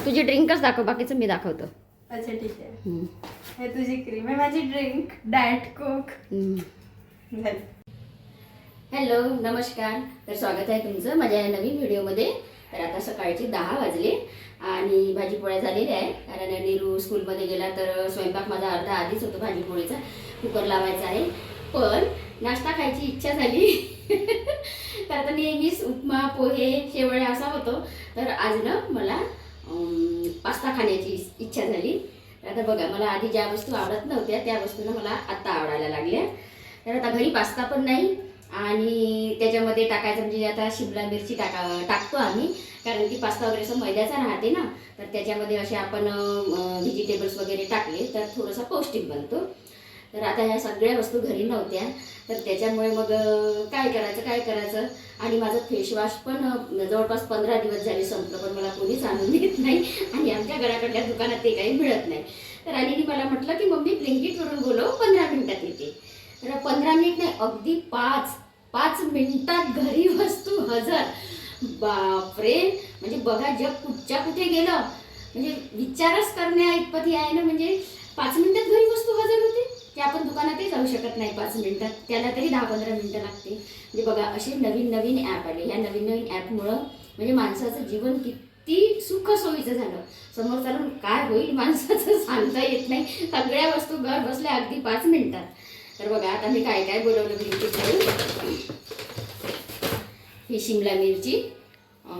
तुझी ड्रिंकच दाखव, बाकीचं मी दाखवतो. अच्छा ठीक आहे. हे तुझी क्रीम आहे, माझी ड्रिंक डाएट कोक. हॅलो नमस्कार. तर स्वागत आहे तुमचं माझ्या या नवीन व्हिडिओमध्ये. तर आता सकाळचे 10 वाजले आणि भाजीपोळ्या झालेल्या आहे. कारण नीरू स्कूलमध्ये गेला तर स्वयंपाक माझा अर्धा आधीच होतो भाजीपोळीचा. कुकर लावायचा आहे, पण नाश्ता खायची इच्छा झाली. तर आता नेहमीच उपमा पोहे शेवळे असा होतो, तर आज ना मला पास्ता खाण्याची इच्छा झाली. तर आता बघा, मला आधी ज्या वस्तू आवडत नव्हत्या त्या वस्तूंना मला आत्ता आवडायला लागल्या. तर आता घरी पास्ता पण नाही आणि त्याच्यामध्ये टाकायचं म्हणजे आता शिमला मिरची टाकतो आम्ही, कारण की पास्ता वगैरे असं मैद्याचा राहते ना, तर त्याच्यामध्ये असे आपण व्हेजिटेबल्स वगैरे टाकले तर थोडंसं पौष्टिक बनतो. तर आता ह्या सगळ्या वस्तू घरी नव्हत्या, तर त्याच्यामुळे मग काय करायचं आणि माझं फेसवॉश पण जवळपास 15 दिवस झाले संपलं, पण मला कोणीच आणून देत नाही आणि आमच्या घराकडल्या दुकानात ते काही मिळत नाही. तर अनिलने मला म्हटलं की मम्मी ब्लिंकिटवरून बोलव, 15 मिनिटात येते. तर 15 मिनिट नाही, अगदी 5 मिनिटात घरी वस्तू हजर. बापरे, म्हणजे बघा जग कुठच्या कुठे गेलं, म्हणजे विचारच करण्या इतपत हे आहे ना. म्हणजे 5 मिनिटात घरी वस्तू हजर होते, की आपण दुकानातही जाऊ शकत नाही 5 मिनिटात, त्याला तरी 10-15 मिनिटं लागते. म्हणजे बघा, असे नवीन ॲप आले. ह्या नवीन ॲपमुळं म्हणजे माणसाचं जीवन किती सुखसोयीचं झालं. समोर चालून काय होईल माणसाचं सांगता येत नाही. सगळ्या वस्तू घर बसल्या अगदी 5 मिनिटात. तर बघा, आता मी काय बोलवलं ब्लिंकिटवरून. ही शिमला मिरची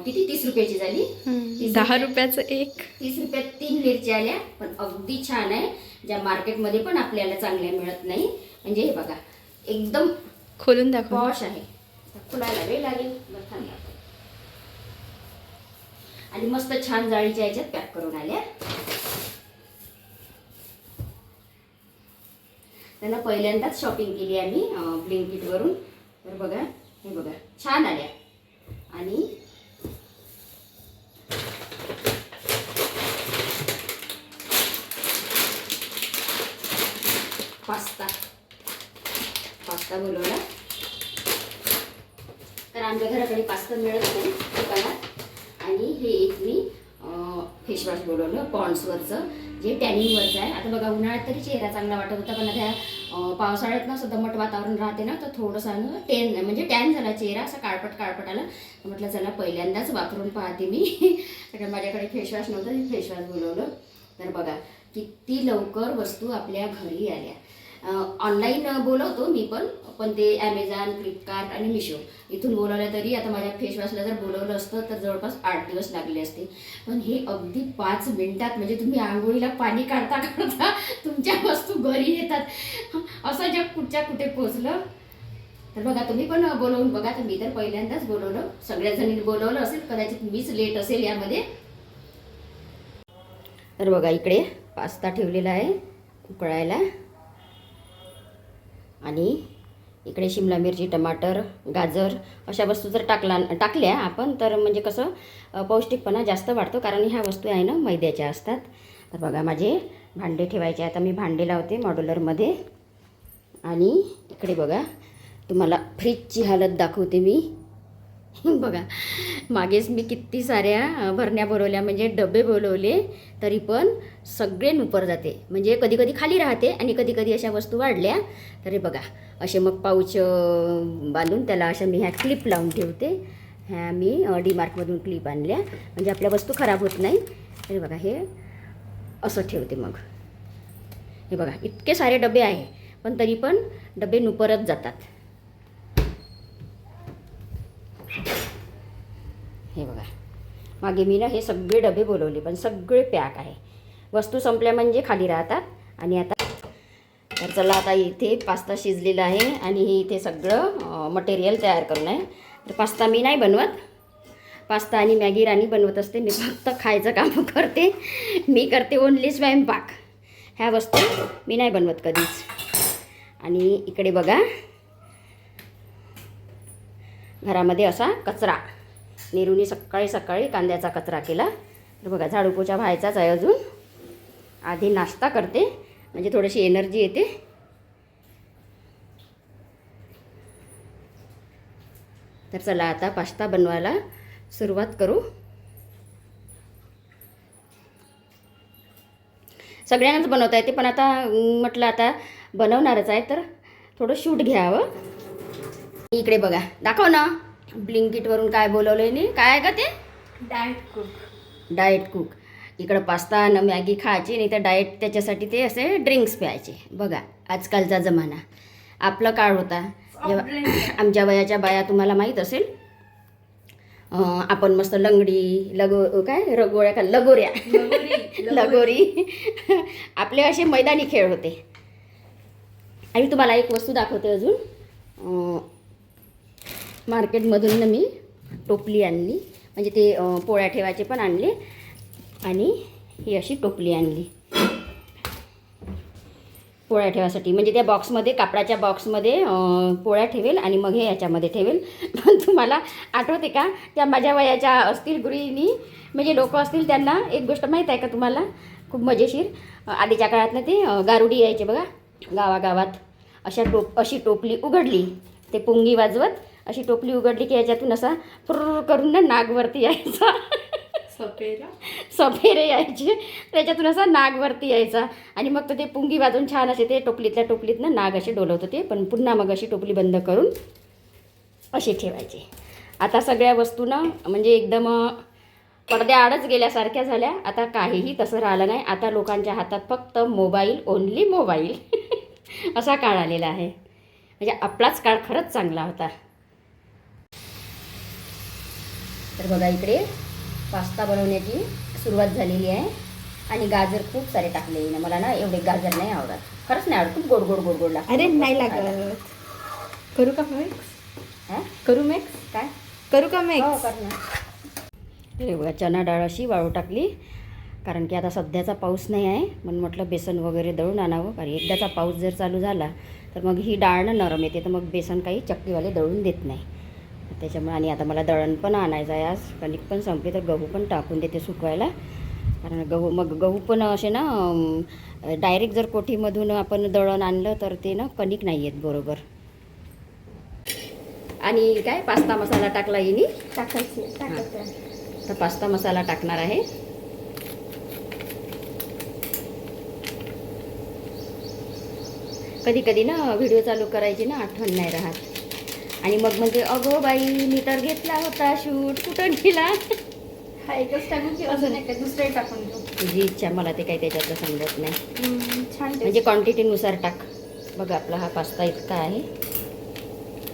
किती 30 रुपयाची झाली. 10 रुपयाचं एक. 30 रुपयात 3 मिरच्या आल्या, पण अगदी छान आहे. ज्या मार्केटमध्ये पण आपल्याला चांगल्या मिळत नाही. म्हणजे हे बघा, एकदम खोलून दाखव. पॉश आहे. खुलायला वेळ लागेल, आणि मस्त छान जाळीच्या याच्यात पॅक करून आल्या. त्यांना पहिल्यांदाच शॉपिंग केली आम्ही ब्लिंकिटवरून. तर बघा, हे बघा छान आल्या. आणि पास्ता बोलवला. तर आमच्या घराकडे पास्ता मिळत नाही दुकानात. आणि हे एक मी फेसवॉश बोलवलं पॉन्ड्सवरचं, जे टॅनिंगवरचं आहे. आता बघा, उन्हाळ्यात तरी चेहरा चांगला वाटत होता, पण आता पावसाळ्यात ना असं दमट वातावरण राहते ना, तर थोडंसं टॅन झाला चेहरा, असा काळपट आला. म्हटलं चला पहिल्यांदाच वापरून पाहते मी. कारण माझ्याकडे फेसवॉश नव्हतं, फेसवॉश बोलवलं. तर बघा किती लवकर वस्तू आपल्या घरी आल्या. ऑनलाईन बोलवतो मी पण ते ॲमेझॉन, फ्लिपकार्ट आणि मिशो इथून बोलवलं तरी आता माझ्या फेसवॉशला जर बोलवलं असतं तर जवळपास 8 दिवस लागले असते. पण हे अगदी 5 मिनिटात, म्हणजे तुम्ही आंघोळीला पाणी काढता तुमच्या वस्तू घरी येतात. असं जग कुठच्या कुठे पोचलं. तर बघा, तुम्ही पण बोलवून बघा. तर मी तर पहिल्यांदाच बोलवलं, सगळ्या जणींनी बोलवलं असेल, कदाचित मीच लेट असेल यामध्ये. तर बघा, इकडे पास्ता ठेवलेला आहे उकळायला, आणि इकडे शिमला मिरची, टमाटर, गाजर अशा वस्तू जर टाकल्या आपण तर म्हणजे कसं पौष्टिकपणा जास्त वाढतो, कारण ह्या वस्तू आहे ना मैद्याच्या असतात. तर बघा, माझे भांडे ठेवायचे. आता मी भांडे लावते मॉड्युलरमध्ये. आणि इकडे बघा, तुम्हाला फ्रीजची हालत दाखवते मी. बघा, मागेच मी किती साऱ्या भरण्या बोलवल्या, म्हणजे डबे बोलवले, तरी पण सगळे नुपर जाते. म्हणजे कधी खाली राहते आणि कधी अशा वस्तू वाढल्या तरी बघा असे मग पाऊच बांधून त्याला अशा मी ह्या क्लिप लावून ठेवते. ह्या मी डीमार्टमधून क्लिप आणल्या, म्हणजे आपल्या वस्तू खराब होत नाही. तरी बघा, हे असं ठेवते. मग हे बघा, इतके सारे डबे आहे, पण तरी पण डबे नुपरच जातात. हे बघा, मागे मी ना हे सगळे डबे बोलवले, पण सगळे पॅक आहे. वस्तू संपल्या म्हणजे खाली राहतात. आणि आता तर चला, आता इथे पास्ता शिजलेला आहे आणि इथे सगळं मटेरियल तयार करून आहे. तर पास्ता मी नाही बनवत, पास्ता आणि मॅगी राणी बनवत असते. मी फक्त खायचं काम करते. मी करते ओन्ली स्वयंपाक. ह्या वस्तू मी नाही बनवत कधीच. आणि इकडे बघा, घरामध्ये असा कचरा, नीरूने सकाळी कांद्याचा कचरा केला. तर बघा, झाडू पोछा व्हायचाच आहे अजून. आधी नाश्ता करते, म्हणजे थोडीशी एनर्जी येते. तर चला, आता पास्ता बनवायला सुरुवात करू. सगळ्यांनाच बनवता येते, पण आता म्हटलं आता बनवणारच आहे तर थोडं शूट घ्यावं. इकडे बघा, दाखव ना ब्लिंकिटवरून काय बोलवलं नाही. काय आहे का ते? Diet cook. इकडं पास्ता न मॅगी खायची, नाही तर डाएट त्याच्यासाठी ते असे ड्रिंक्स प्यायचे. बघा आजकालचा जमाना. आपलं काळ होता जेव्हा आमच्या वयाच्या बाया तुम्हाला माहीत असेल, आपण मस्त लंगडी काय रगोळ्या का लगोऱ्या लगोरी आपले असे मैदानी खेळ होते. आणि तुम्हाला एक वस्तू दाखवते अजून. मार्केटमधून ना मी टोपली आणली, म्हणजे ते पोळ्या ठेवायचे पण आणले, आणि ही अशी टोपली आणली पोळ्या ठेवासाठी. म्हणजे त्या बॉक्समध्ये, कापडाच्या बॉक्समध्ये पोळ्या ठेवेल आणि मग हे याच्यामध्ये ठेवेल. पण तुम्हाला आठवते का त्या माझ्या वयाच्या असतील गृहिणी, म्हणजे लोक असतील, त्यांना एक गोष्ट माहीत आहे का तुम्हाला, खूप मजेशीर. आधीच्या काळात ना ते गारुडी यायचे बघा गावागावात. अशी टोपली उघडली, ते पुंगी वाजवत अशी टोपली उघडली की याच्यातून असा फुर्र करून ना नागवरती यायचा. सफेरे यायचे, त्याच्यातून असा नागवरती यायचा, आणि मग तर ते पुंगी वाजून छान असे ते टोपलीतनं नाग असे डोलवत होते. पण पुन्हा मग अशी टोपली बंद करून असे ठेवायचे. आता सगळ्या वस्तू ना म्हणजे एकदम पडद्याआडच गेल्यासारख्या झाल्या. आता काहीही तसं राहिलं नाही. आता लोकांच्या हातात फक्त मोबाईल, ओन्ली मोबाईल असा काळ आलेला आहे. म्हणजे आपलाच काळ खरंच चांगला होता. तर बघा इकडे पास्ता बनवण्याची सुरुवात झालेली आहे, आणि गाजर खूप सारे टाकले ना. मला ना एवढे गाजर नाही आवडत, खरंच नाही आवडत. खूप गोड गोड गोड गोड लागतं. अरे नाही लागत. करू का मिक्स? करू मिक्स? काय करू का हो मिक्स? कर ना. हे बघा चणा डाळ अशी वाळू टाकली, कारण की आता सध्याचा पाऊस नाही आहे, म्हणून म्हटलं बेसन वगैरे दळून आणावं. कारण एकदाचा पाऊस जर चालू झाला तर मग ही डाळ ना नरम येते, तर मग बेसन काही चक्कीवाले दळून देत नाही. त्याच्यामुळे आणि आता मला दळण पण आणायचं आहे. आज कणिक पण संपली, तर गहू पण टाकून देते सुकवायला. कारण गहू पण असे ना डायरेक्ट जर कोठीमधून आपण दळण आणलं तर ते ना कणिक नाही येत बरोबर. आणि काय पास्ता मसाला टाकला येईल टाकायचं. तर पास्ता मसाला टाकणार आहे. कधी कधी ना व्हिडिओ चालू करायची ना आठवण नाही राहत, आणि मग म्हणजे अगो बाई मी तर घेतला होता शूट, कुठं गेला. हा एकच टाकून की अजून एक दुसरे टाकून घेऊ? तुझी इच्छा, मला ते काही त्याच्यातलं समजत नाही. छान. म्हणजे क्वांटिटीनुसार टाक. बघा आपला हा पास्ता इतका आहे.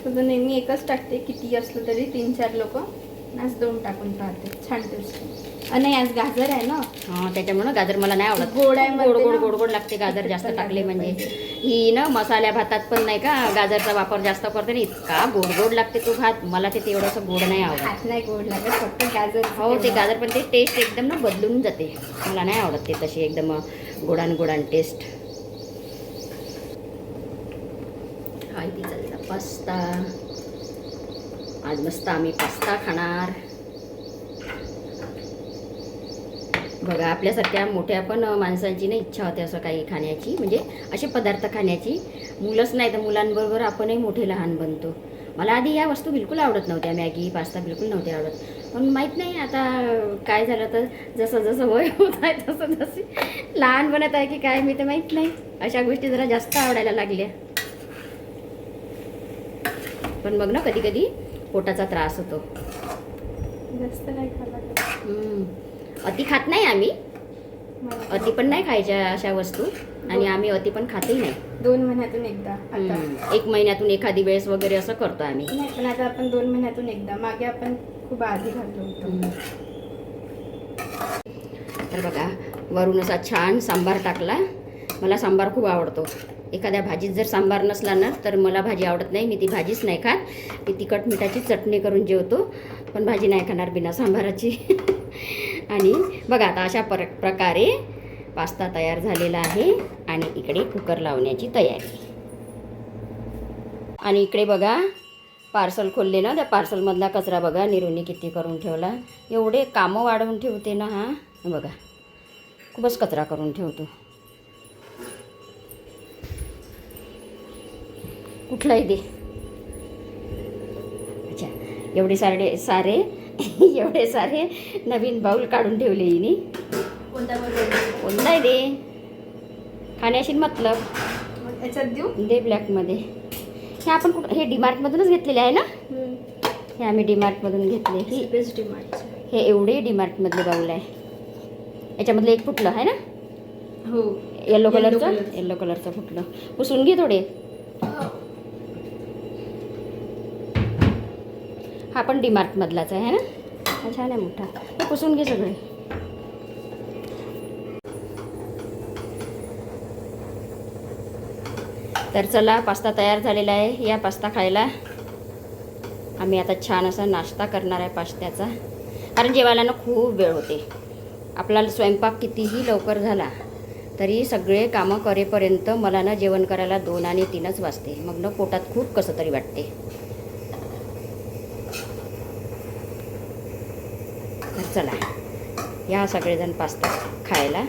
तुझं नेहमी एकच टाकते, किती असलं तरी 3-4 लोक. आज 2 टाकून पाहते. छान टेस्ट. आणि आज गाजर आहे ना, हां त्याच्यामुळं गाजर मला नाही आवडत. गोड आहे, गोड गोड गोड गोड लागते गाजर जास्त टाकले म्हणजे. ही ना मसाल्या भातात पण नाही का गाजरचा वापर जास्त करते ना, इतका गोड गोड लागते तो भात. मला ते तेवढंसं गोड नाही आवडत. हात नाही गोड लागत, फक्त गाजर. हो ते गाजर पण ते टेस्ट एकदम ना बदलून जाते. मला नाही आवडत ते तशी एकदम गोडान टेस्ट. हा इथे चालला पास्ता. आज मस्त आम्ही पास्ता खाणार. बघा आपल्यासारख्या मोठ्या पण माणसांची ना इच्छा होते असं काही खाण्याची, म्हणजे असे पदार्थ खाण्याची. मुलंच नाही तर मुलांबरोबर आपणही मोठे लहान बनतो. मला आधी या वस्तू बिलकुल आवडत नव्हत्या, मॅगी पास्ता बिलकुल नव्हते आवडत. पण माहीत नाही आता काय झालं, तर जसं जसं वय होत आहे तसं जसे लहान बनत आहे की काय मी तर माहीत नाही, अशा गोष्टी जरा जास्त आवडायला लागल्या. पण मग ना कधी कधी पोटाचा त्रास होतो. जास्त नाही खाल्ला. अति खात नाही आम्ही, अति पण नाही खायच्या अशा वस्तू, आणि आम्ही अति पण खातही नाही. 2 महिन्यातून एकदा. आता 1 महिन्यातून एखादी वेळेस वगैरे असं करतो आम्ही. नाही, पण आता आपण 2 महिन्यातून एकदा. मागे आपण खूप आधी खाल्लो होतो. तर बघा वरून असा छान सांबार टाकला. मला सांबार खूप आवडतो. एखाद्या भाजीत जर सांबार नसला ना तर मला भाजी आवडत नाही. मी ती भाजीच नाही खात. ती तिखट मिठाची चटणी करून जेवतो, पण भाजी नाही खाणार बिना सांबाराची. आणि बघा आता अशा प्रकारे पास्ता तयार झालेला आहे, आणि इकडे कुकर लावण्याची तयारी. आणि इकडे बघा पार्सल खोलले ना, त्या पार्सलमधला कचरा बघा निरूने किती करून ठेवला. एवढे कामं वाढवून ठेवते ना हा, बघा खूपच कचरा करून ठेवतो. कुठलाही दे. अच्छा एवढे सारे एवढे सारे नवीन बाऊल काढून ठेवले हिने. कोणताही दे. खाण्याशी मतलब मग याच्यात देऊ दे ब्लॅकमध्ये. हे आपण कुठं, हे डीमार्टमधूनच घेतलेले आहे ना? हे आम्ही डीमार्टमधून घेतले. ही बेस्ट डिमांड. हे एवढे डीमार्टमधले बाऊल आहे. याच्यामधलं एक फुटलं आहे ना? हो येलो कलरचं. कलरचं. येलो कलरचं फुटलं. पुसून घे थोडे. हा पण डीमार्टमधलाच आहे ना? हा छान आहे मोठा. हे पुसून घे सगळे. तर चला, पास्ता तयार झालेला आहे. या पास्ता खायला. आम्ही आता छान असा नाश्ता करणार आहे पास्त्याचा, कारण जेवायला ना खूप वेळ होते. आपला स्वयंपाक कितीही लवकर झाला तरी सगळे कामं करेपर्यंत मला ना जेवण करायला 2 आणि 3च वाजते. मग ना पोटात खूप कसं तरी वाटते. तर चला, या सगळेजण पास्ता खायला.